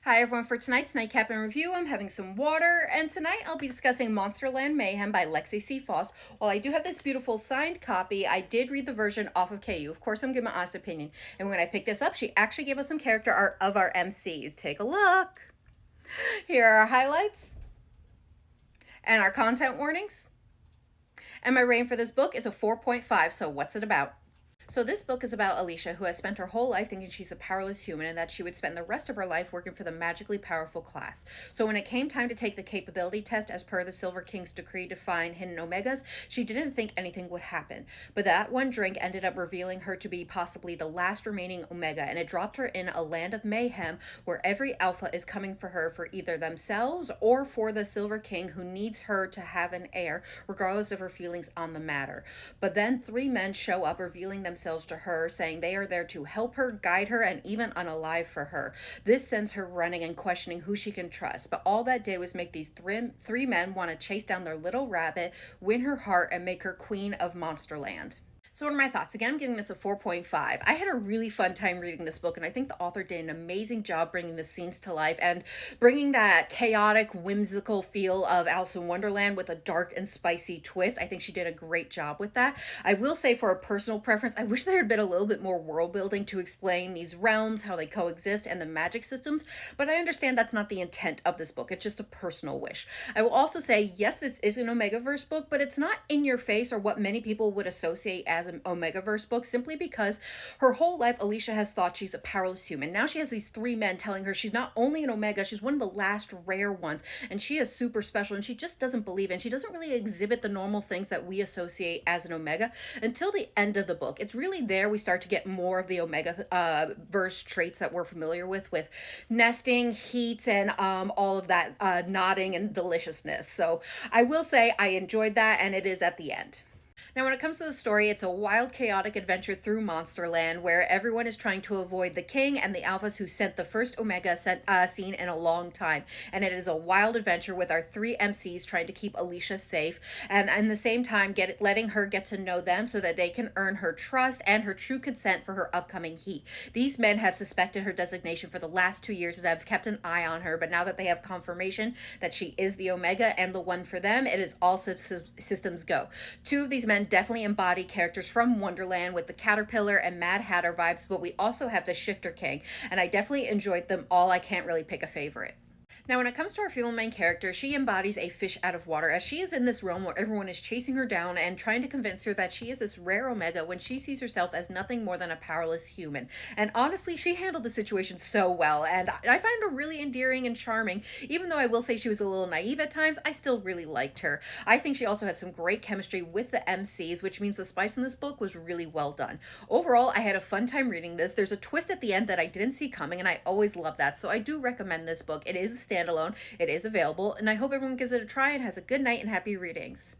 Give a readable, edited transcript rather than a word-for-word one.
Hi everyone, for tonight's Nightcap and review, I'm having some water, and tonight I'll be discussing Monsterland Mayhem by Lexi C Foss. While I do have this beautiful signed copy, I did read the version off of KU. Of course, I'm giving my honest opinion. And when I picked this up, she actually gave us some character art of our MCs. Take a look. Here are our highlights and our content warnings. And my rating for this book is a 4.5, so what's it about? So this book is about Alicia, who has spent her whole life thinking she's a powerless human and that she would spend the rest of her life working for the magically powerful class. So when it came time to take the capability test as per the Silver King's decree to find hidden omegas, she didn't think anything would happen. But that one drink ended up revealing her to be possibly the last remaining omega, and it dropped her in a land of mayhem where every alpha is coming for her for either themselves or for the Silver King, who needs her to have an heir, regardless of her feelings on the matter. But then three men show up, revealing themselves to her, saying they are there to help her, guide her, and even unalive for her. This sends her running and questioning who she can trust. But all that did was make these three men want to chase down their little rabbit, win her heart, and make her queen of Monsterland. So what are my thoughts? Again, I'm giving this a 4.5. I had a really fun time reading this book, and I think the author did an amazing job bringing the scenes to life and bringing that chaotic, whimsical feel of Alice in Wonderland with a dark and spicy twist. I think she did a great job with that. I will say, for a personal preference, I wish there had been a little bit more world building to explain these realms, how they coexist, and the magic systems, but I understand that's not the intent of this book. It's just a personal wish. I will also say, yes, this is an Omegaverse book, but it's not in your face or what many people would associate as an Omegaverse book, simply because her whole life Alicia has thought she's a powerless human. Now she has these three men telling her she's not only an Omega, she's one of the last rare ones, and she is super special, and she just doesn't believe it, and she doesn't really exhibit the normal things that we associate as an Omega until the end of the book. It's really there we start to get more of the Omega verse traits that we're familiar with nesting, heat, and all of that nodding and deliciousness. So I will say I enjoyed that, and it is at the end. Now, when it comes to the story, it's a wild, chaotic adventure through Monsterland where everyone is trying to avoid the king and the alphas who sent the first Omega scene in a long time. And it is a wild adventure with our three MCs trying to keep Alicia safe and at the same time letting her get to know them so that they can earn her trust and her true consent for her upcoming heat. These men have suspected her designation for the last 2 years and have kept an eye on her, but now that they have confirmation that she is the Omega and the one for them, it is all systems go. Two of these men definitely embody characters from Wonderland with the Caterpillar and Mad Hatter vibes, but we also have the Shifter King, and I definitely enjoyed them all. I can't really pick a favorite. Now, when it comes to our female main character, she embodies a fish out of water, as she is in this realm where everyone is chasing her down and trying to convince her that she is this rare Omega when she sees herself as nothing more than a powerless human. And honestly, she handled the situation so well, and I find her really endearing and charming. Even though I will say she was a little naive at times, I still really liked her. I think she also had some great chemistry with the MCs, which means the spice in this book was really well done. Overall, I had a fun time reading this. There's a twist at the end that I didn't see coming, and I always love that, so I do recommend this book. It is a standalone, it is available, and I hope everyone gives it a try and has a good night and happy readings.